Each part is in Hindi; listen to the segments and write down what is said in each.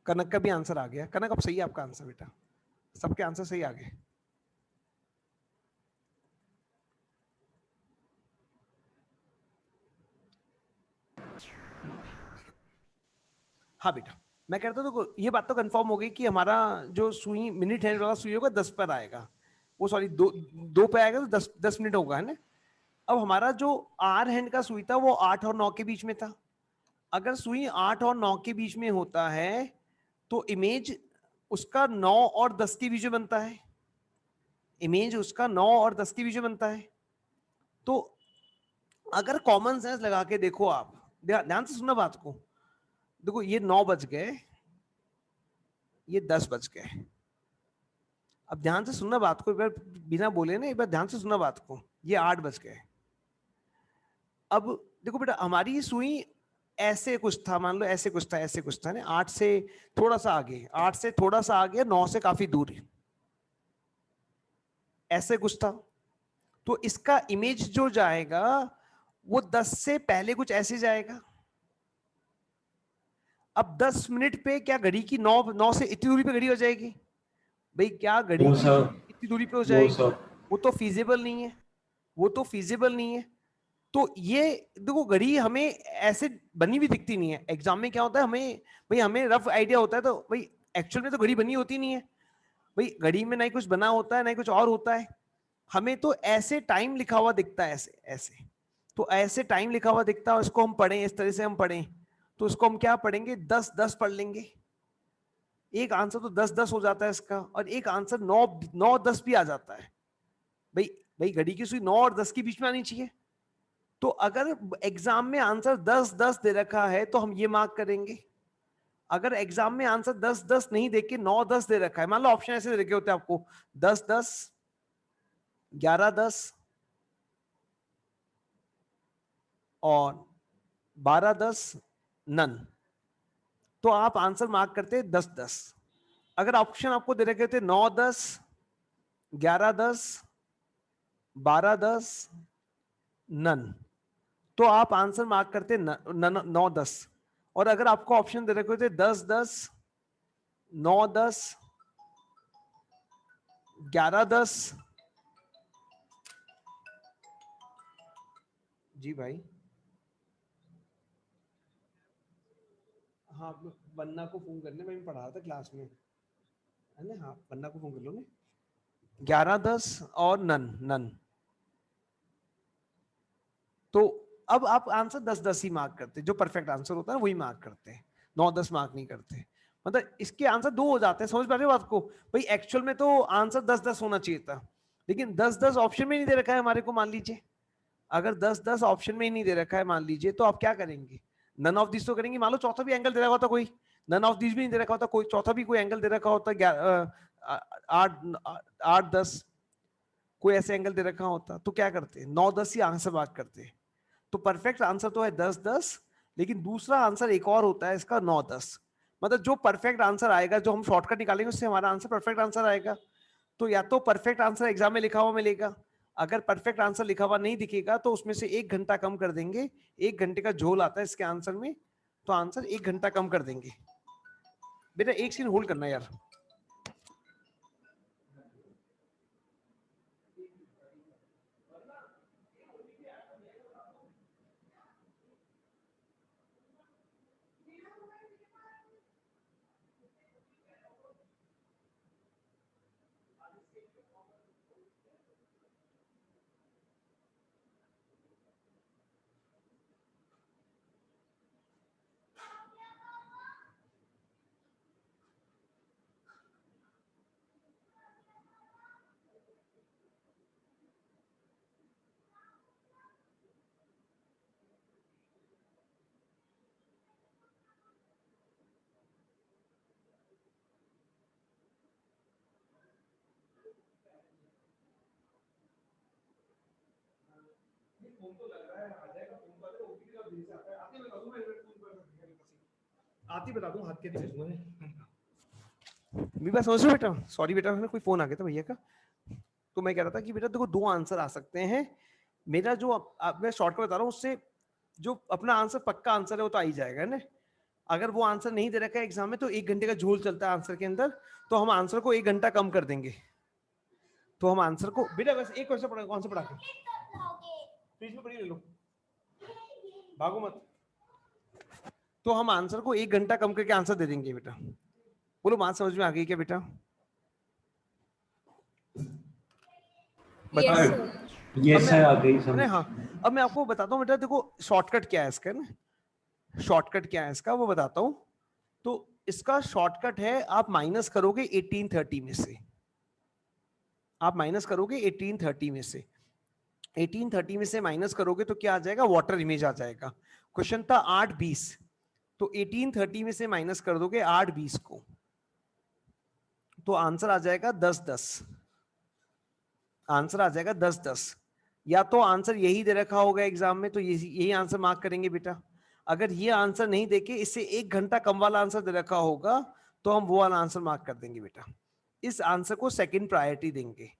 कनक का भी आंसर आ गया। कनक अब सही है आपका आंसर बेटा, सबके आंसर सही आ गए। हाँ बेटा, मैं कहता हूँ तो ये बात तो कंफर्म हो गई कि हमारा जो सुई मिनट हैंड वाला सुई होगा 10 पर आएगा, वो सॉरी दो पे आएगा तो 10 मिनट होगा, है ना। अब हमारा जो आर हैंड का सुई था वो 8 और 9 के बीच में था। अगर सुई 8 और 9 के बीच में होता है तो इमेज उसका 9 और 10 के बीच में बनता है। इमेज उसका 9 और 10 के बीच में बनता है। तो अगर कॉमन सेंस लगा के देखो आप, ध्यान से सुनना बात को, देखो ये 9 बज गए, ये 10 बज गए। अब ध्यान से सुनना बात को, एक बार बिना बोले ना, एक बार ध्यान से सुनना बात को, ये 8 बज गए। अब देखो बेटा, हमारी सुई ऐसे कुछ था, मान लो ऐसे कुछ था, ऐसे कुछ था ना, 8 से थोड़ा सा आगे, 8 से थोड़ा सा आगे, 9 से काफी दूर, ऐसे कुछ था। तो इसका इमेज जो जाएगा वो 10 से पहले कुछ ऐसे जाएगा। अब 10 मिनट पे क्या घड़ी की 9 से इतनी दूरी पे घड़ी हो जाएगी भाई? क्या घड़ी नो की सर, इतनी दूरी पे हो नो जाएगी? सर। वो तो फीजिबल नहीं है, वो तो फीजिबल नहीं है। तो ये देखो, घड़ी हमें ऐसे बनी हुई दिखती नहीं है। एग्जाम में क्या होता है, हमें भाई हमें रफ आइडिया होता है, तो भाई एक्चुअल में तो घड़ी बनी होती नहीं है भाई। घड़ी में ना ही कुछ बना होता है ना ही कुछ और होता है। हमें तो ऐसे टाइम लिखा हुआ दिखता है, ऐसे ऐसे। तो ऐसे टाइम लिखा हुआ दिखता है, उसको हम पढ़ें, इस तरह से हम पढ़ें, तो उसको हम क्या पढ़ेंगे, 10-10 पढ़ लेंगे। एक आंसर तो 10-10 हो जाता है इसका, और एक आंसर 9-9-10 भी आ जाता है भाई। भाई घड़ी की सुई 9 और 10 के बीच में आनी चाहिए। तो अगर एग्जाम में आंसर 10-10 दे रखा है तो हम ये मार्क करेंगे। अगर एग्जाम में आंसर 10-10 नहीं दे के 9-10 दे रखा है, मान लो ऑप्शन ऐसे दे रखे होते हैं आपको 10-10, 11-10 और 12-10 नन, तो आप आंसर मार्क करते 10-10। अगर ऑप्शन आपको दे रखे थे 9-10, 11-10, 12-10 नन, तो आप आंसर मार्क करते 9-10। और अगर आपको ऑप्शन दे रखे थे 10-10, 9-10, 11-10, जी भाई, हाँ बन्ना को फोन करने, मैं पढ़ा रहा था क्लास में, है ना। हाँ बन्ना को फोन कर लो ना। 11-10 और नन नन, तो अब आप आंसर 10-10 ही मार्क करते, जो परफेक्ट आंसर होता है वही मार्क करते हैं, 9-10 मार्क नहीं करते। मतलब इसके आंसर 2 हो जाते हैं, समझ पा रहे हो बात को भाई? एक्चुअल में तो आंसर 10-10 होना चाहिए था, लेकिन 10-10 ऑप्शन में नहीं दे रखा है हमारे को, मान लीजिए। अगर 10-10 ऑप्शन में ही नहीं दे रखा है मान लीजिए, तो आप क्या करेंगे? नन ऑफ दिस तो करेंगे। मान लो चौथा भी एंगल दे रखा होता कोई, नन ऑफ दिस भी नहीं दे रखा होता कोई, चौथा भी कोई एंगल दे रखा होता, 8-10 कोई ऐसे एंगल दे रखा होता, तो क्या करते? 9-10 ही आंसर मार्क करते। तो परफेक्ट आंसर तो है 10-10, लेकिन दूसरा आंसर एक और होता है इसका 9-10। मतलब जो परफेक्ट आंसर आएगा, जो हम शॉर्टकट निकालेंगे, उससे हमारा आंसर परफेक्ट आंसर आएगा। तो या तो परफेक्ट आंसर एग्जाम में लिखा हुआ मिलेगा, अगर परफेक्ट आंसर लिखा हुआ नहीं दिखेगा तो उसमें से 1 घंटा कम कर देंगे। 1 घंटे का झोल आता है इसके आंसर में, तो आंसर 1 घंटा कम कर देंगे। बेटा एक सेकंड होल्ड करना यार। आती बता दूं, हाथ के भेज दूंगा। मेरी बात समझ रहे हो बेटा? सॉरी बेटा, कोई फोन आ गया था भैया का। तो मैं कह रहा था कि बेटा देखो 2 आंसर आ सकते हैं। मेरा जो मैं शॉर्टकट बता रहा हूँ, उससे जो अपना आंसर पक्का आंसर है वो तो आ ही जाएगा ना। अगर वो आंसर नहीं दे रखा है एग्जाम में तो 1 घंटे का झोल चलता है आंसर के अंदर, तो हम आंसर को 1 घंटा कम कर देंगे। तो हम आंसर को, बेटा बस एक क्वेश्चन पढ़ा, कौन सा पढ़ा के फ्रिज में पड़ी, ले लो, भागो मत। तो हम आंसर को 1 घंटा कम करके आंसर दे देंगे बेटा। बोलो बात समझ में आ गई क्या बेटा? यस सर, आ गई समझ। हाँ, अब मैं आपको बताता हूँ बेटा, देखो शॉर्टकट क्या है इसका ना, शॉर्टकट क्या है इसका वो बताता हूँ। तो इसका शॉर्टकट है, आप माइनस करोगे 1830 में से, आप माइनस करोगे 1830 में से, 1830 में से माइनस करोगे तो क्या आ जाएगा, वाटर इमेज आ जाएगा। क्वेश्चन था 820, तो 1830 में से माइनस कर दोगे 820 को, तो आंसर आ जाएगा 1010, आंसर आ जाएगा 1010। या तो आंसर यही दे रखा होगा एग्जाम में तो यही आंसर मार्क करेंगे बेटा। अगर ये आंसर नहीं देके इससे 1 घंटा कम वाला आंसर दे रखा होगा तो हम वो वाला आंसर मार्क कर देंगे बेटा। इस आंसर को सेकंड प्रायोरिटी देंगे,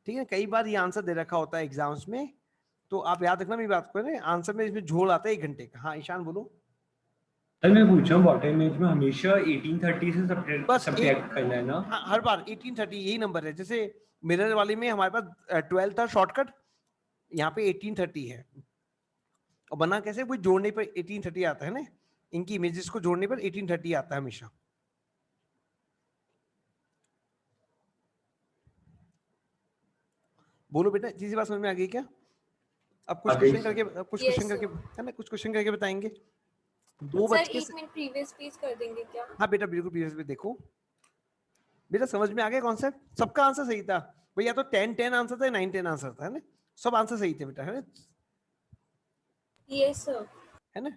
ठीक है। कई बार ये आंसर दे रखा होता है एग्जाम्स में, तो आप याद रखना मेरी बात को, आंसर में इसमें झोल आता है 1 घंटे का। हाँ ईशान बोलो। सर मैं पूछ रहा हूँ, वाटर इमेज में हमेशा 1830 से बस सब्ट्रैक्ट करना है ना? हाँ, हर बार 1830 यही नंबर है। जैसे मिरर वाले में हमारे पास 12 था शॉर्टकट, यहाँ पे 1830 है। और बना कैसे, कोई जोड़ने पर 1830 आता है ना, इनकी इमेजेस को जोड़ने पर 1830 आता है हमेशा। बोलो बेटा, चीज़ बात समझ में आ गई क्या? अब कुछ क्वेश्चन करके, कुछ क्वेश्चन करके है ना, कुछ क्वेश्चन करके बताएंगे। 2 बज के सर 1 मिनट प्रीवियस पेज कर देंगे क्या? हाँ बेटा बिल्कुल, प्रीवियस पे देखो बेटा, समझ में आ गया कॉन्सेप्ट? सबका आंसर सही था भैया, तो 10-10 आंसर था, 9-10 आंसर था, है ना, सब आंसर सही थे बेटा, है ना? Yes sir. है ना?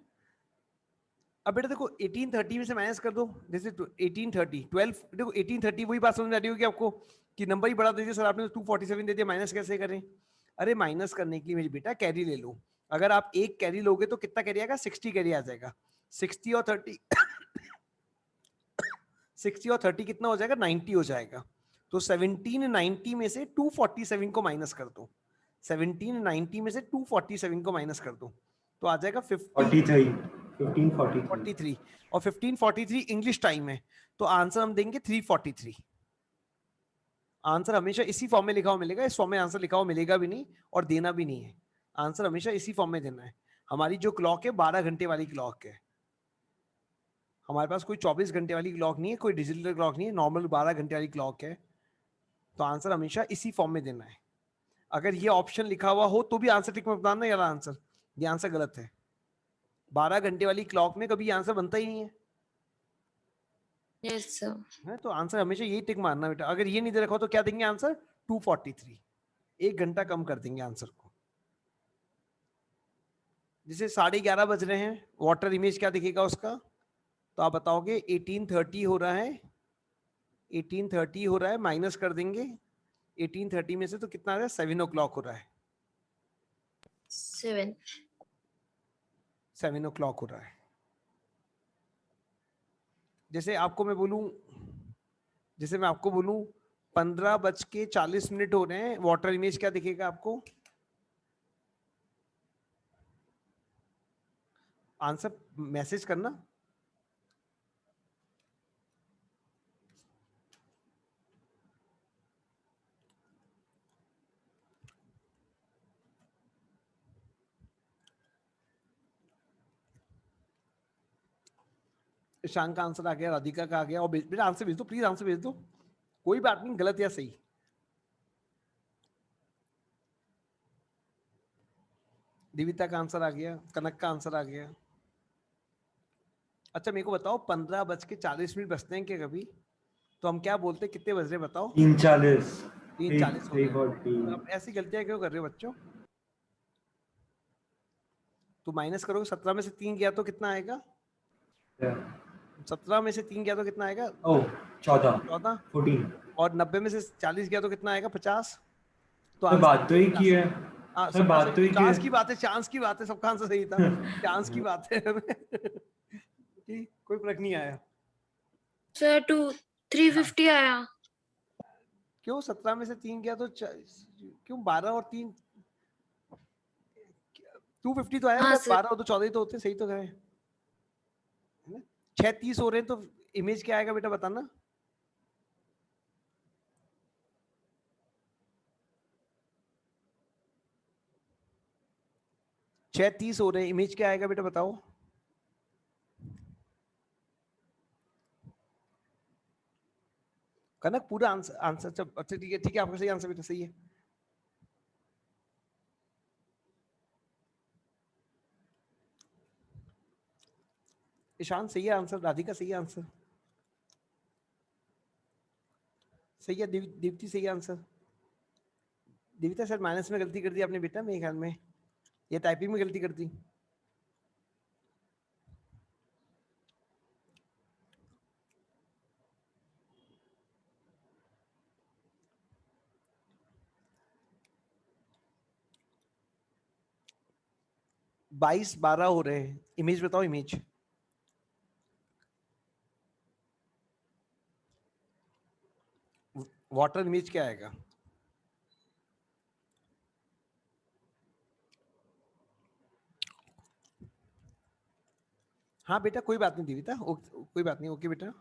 अब बेटा देखो 1830 में से माइनस कर दो, जैसे 1830 12, देखो 1830 वही बात समझ में आ रही होगी आपको कि नंबर ही बड़ा दे दिया सर आपने, 247 दे दिया, माइनस कैसे करें? अरे माइनस करने के लिए मेरी बेटा कैरी ले लो। अगर आप एक कैरी लोगे तो कितना कैरी आएगा, 60 कैरी आ जाएगा। 60 और 30 60 और 30 कितना हो जाएगा, 90 हो जाएगा। तो 1790 में से 247 को माइनस कर दो, 1790 में से 247 को माइनस कर दो, तो आ जाएगा 1543। और 1543 इंग्लिश टाइम है, तो आंसर हम देंगे 343। आंसर हमेशा इसी फॉर्म में लिखा हुआ मिलेगा, इस फॉर्म में आंसर लिखा हुआ मिलेगा भी नहीं और देना भी नहीं है। आंसर हमेशा इसी फॉर्म में देना है। हमारी जो क्लॉक है 12 घंटे वाली क्लॉक है, हमारे पास कोई 24 घंटे वाली क्लॉक नहीं है, कोई डिजिटल क्लॉक नहीं है, नॉर्मल 12 घंटे वाली क्लॉक है। तो आंसर हमेशा इसी फॉर्म में देना है। अगर ये ऑप्शन लिखा हुआ हो तो भी आंसर टिक में बताना यार आंसर, ये आंसर गलत है। 12 घंटे वाली क्लॉक में कभी आंसर बनता ही नहीं है। Yes sir. है तो आंसर हमेशा यही टिक मारना बेटा। अगर ये नहीं दे रखा हो तो क्या देंगे आंसर, 243, 1 घंटा कम कर देंगे आंसर को। जैसे 11:30 बज रहे हैं, वाटर इमेज क्या दिखेगा उसका, तो आप बताओगे 1830 हो रहा है, 1830 हो रहा है, माइनस कर देंगे 1830 में से, तो कितना आ रहा है, 7 o'clock हो रहा है, 7 o'clock हो रहा है। जैसे आपको मैं बोलूं, जैसे मैं आपको बोलूं 15:40 हो रहे हैं, वाटर इमेज क्या दिखेगा आपको, आंसर मैसेज करना। ईशान का आंसर आ गया, राधिका का आ गया, और बेटा आंसर भेज दो प्लीज, आंसर भेज दो, कोई बात नहीं, गलत या सही। दिविता का आंसर आ गया, कनक का आंसर आ गया। अच्छा मेरे को बताओ 15:40 बजते हैं क्या कभी, तो हम क्या बोलते हैं, कितने बज रहे बताओ, 3:40। 3:40 हो गए। आप ऐसी गलतियां क्यों कर रहे हो बच्चों? तो माइनस करोगे, 17 में से 3 गया तो कितना आएगा, 17 में से 3 गया तो कितना आएगा, 14। 14। और 90 में से 40 गया तो कितना आएगा, 50। तो सर बात तो एक ही है। सर बात तो एक ही है। चांस की बात है, चांस की बात है, सबका आंसर सही था, चांस की बात है। कोई फर्क नहीं आया सर 350 आया। क्यों, 17 में से 3 गया तो क्यों 12 और 3, 250 तो आया, हाँ, 12 और 2 14 ही तो होते, सही तो गए। 6:30 हो रहे हैं तो इमेज क्या आएगा बेटा बताना। छह 30 हो रहे हैं, इमेज क्या आएगा बेटा बताओ। कनक पूरा आंसर आंसर अच्छा ठीक है आपका सही आंसर बेटा सही है। ईशान सही है आंसर, राधिका सही है आंसर, सही है दीप्ति सही है आंसर। दीपिता सर माइनस में गलती कर दी आपने बेटा मेरे ख्याल में, ये टाइपिंग में गलती कर दी। बाईस 12 हो रहे हैं, इमेज बताओ इमेज। वाटर इमेज क्या आएगा। हाँ बेटा कोई बात नहीं दीपिता, कोई बात नहीं, ओके बेटा।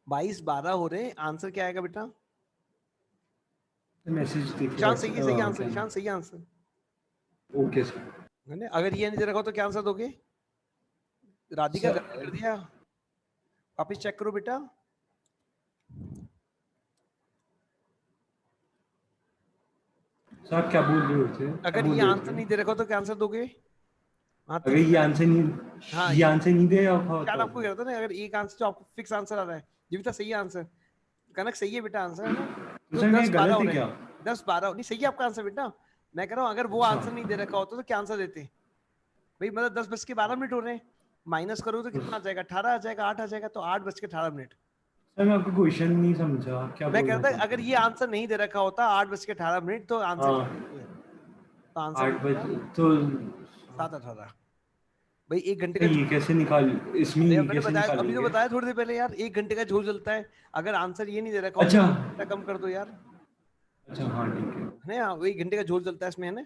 22 12 हो रहे हैं, आंसर क्या आएगा बेटा। मैसेज देख ईशान सही आंसर, ईशान सही आंसर। Okay sir. है ना, अगर ये नहीं दे रखा हो तो क्या आंसर दोगे। राधिका सर- गलती कर दिया, वापिस चेक करो बेटा। सर आप क्या बोल रहे होते हैं, अगर ये आंसर नहीं दे रखा हो तो क्या आंसर दोगे। हाँ अगर ये आंसर नहीं, हाँ ये आंसर नहीं दे रखा हो शायद तो आपको कहता ना, अगर एक आंसर जो आपको फिक्स आंसर आ रहा है। जीविता सही आंसर, कनक सही है बेटा आंसर है ना। तो सर मैं गलत है क्या। 10 12 नहीं सही है आपका आंसर बेटा। मैं कह रहा हूँ अगर वो अच्छा। आंसर नहीं दे रखा होता तो क्या आंसर देते भाई। मतलब 10:12 हो रहे हैं, माइनस करो तो कितना आ जाएगा, 18 आ जाएगा, 8 आ जाएगा, तो 8:18। सर मैं आपका क्वेश्चन नहीं समझा, क्या मैं बोल कहता रहे थे। अगर ये आंसर नहीं दे रखा होता 8:18 तो आंसर हाँ तो आंसर 8 बजे तो 7:18 भाई। 1 घंटे का ये कैसे निकाल, इसमें अरे ये मैंने कैसे बताया, अभी तो निकालेंगे। बताया थोड़ी देर पहले यार, 1 घंटे का झोल जलता है। अगर आंसर ये नहीं दे रखा हो अच्छा तो कम कर दो यार, अच्छा हाँ ठीक है। है ना। 1 घंटे का झोल चलता है इसमें, है ना।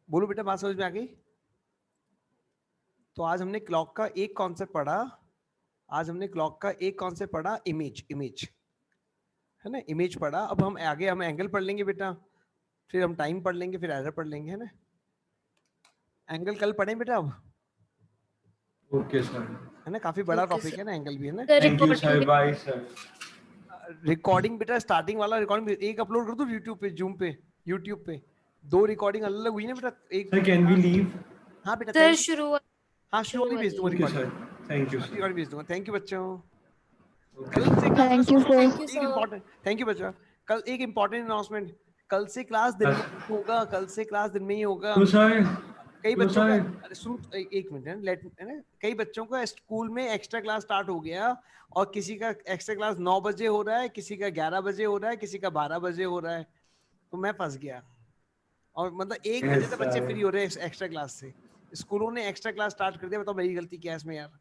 बोलो बेटा बात समझ में आ गई। तो आज हमने क्लॉक का एक कॉन्सेप्ट पढ़ा, आज हमने क्लॉक का एक कॉन्सेप्ट पढ़ा, इमेज इमेज, है ना, इमेज पढ़ा। अब हम आगे हम एंगल पढ़ लेंगे बेटा, फिर हम टाइम पढ़ लेंगे, फिर एरर पढ़ लेंगे, है ना। एंगल कल पढ़ें बेटा अब, ओके सर। है ना, काफी बड़ा Okay, टॉपिक sir. है ना एंगल भी, है ना। Thank you sir, bye sir. Recording बेटा स्टार्टिंग वाला रिकॉर्डिंग एक अपलोड कर दो यूट्यूब पे, जूम पे, यूट्यूब पे 2 रिकॉर्डिंग अलग अलग हुई ना बेटा। एक सर कैन वी लीव। हाँ बेटा सर थैंक यू। शुरू हाँ शुरू वाली भेज दूंगा okay recording, sir, thank you sir. Recording भेज दूंगा। थैंक यू बच्चों। ओके कल से क्लास Thank you, sir. एक इम्पोर्टेंट, थैंक यू बच्चा। कल एक इम्पोर्टेंट अनाउंसमेंट, कल से क्लास दिन में ही होगा, कल से क्लास दिन में ही होगा। तो सर कई तो बच्चों का, सर अरे सुन एक मिनट है, लेट है ना, कई बच्चों का स्कूल में एक्स्ट्रा क्लास स्टार्ट हो गया, और किसी का एक्स्ट्रा क्लास 9 बजे हो रहा है, किसी का 11 बजे हो रहा है, किसी का 12 बजे हो रहा है। तो मैं फंस गया, और मतलब 1 बजे तक बच्चे फ्री हो रहे हैं एक्स्ट्रा क्लास से। स्कूलों ने एक्स्ट्रा क्लास स्टार्ट कर दिया, बताओ मेरी गलती क्या है इसमें यार,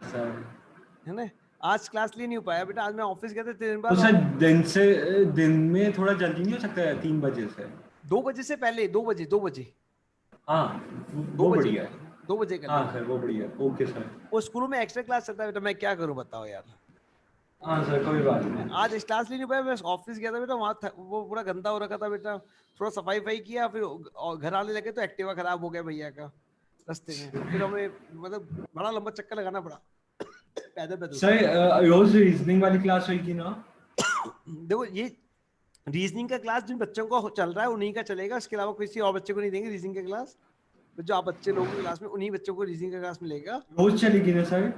सर है ना। आज क्लास लिए नहीं हो पाया बेटा, आज मैं ऑफिस गया था 3 दिन तो बाद। सर दिन में थोड़ा जल्दी नहीं हो सकता है 3 बजे से। 2 बजे से पहले, 2 बजे हाँ 2 वो बजे बढ़िया है। 2 बजे कर हाँ लेना। सर वो बढ़िया है। Okay sir. वो स्कूलों में एक्स्ट्रा क्लास चलता है बेटा, मैं क्या करूं बताओ यार। हाँ सर कोई बात नहीं। आज इस क्लास लिए नहीं पाया, मैं ऑफिस गया था बेटा, वहाँ वो पूरा गंदा हो रखा था बेटा, थोड़ा सफाई वफाई किया, फिर और घर आने लगे तो एक्टिवा खराब हो गया भैया का रास्ते में, फिर हमें मतलब बड़ा लंबा चक्कर लगाना पड़ा पैदल पैदल। सर रोज रीजनिंग वाली क्लास होगी ना। देखो ये रीजनिंग का क्लास जिन बच्चों को चल रहा है उन्हीं का चलेगा, इसके अलावा किसी और बच्चे को नहीं देंगे रीजनिंग का क्लास। तो जो आप बच्चे लोगों की क्लास में, उन्हीं बच्चों को रीजनिंग का क्लास मिलेगा। रोज चलेगी ना सर।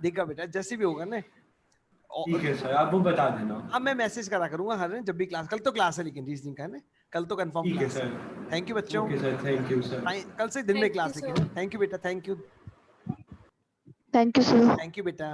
देखा बेटा जैसे भी होगा ना। ठीक है सर, आप वो बता देना। अब मैं मैसेज करा करूंगा हर दिन जब भी क्लास, कल तो क्लास है लेकिन रीजनिंग का है ना, कल तो कंफर्म ठीक है क्लास है। सर। थैंक यू बच्चों। Okay sir, thank you sir. कल से दिन में Thank you, क्लास है sir. लेकिन, थैंक यू बेटा, thank you, Thank you, sir. Thank you बेटा।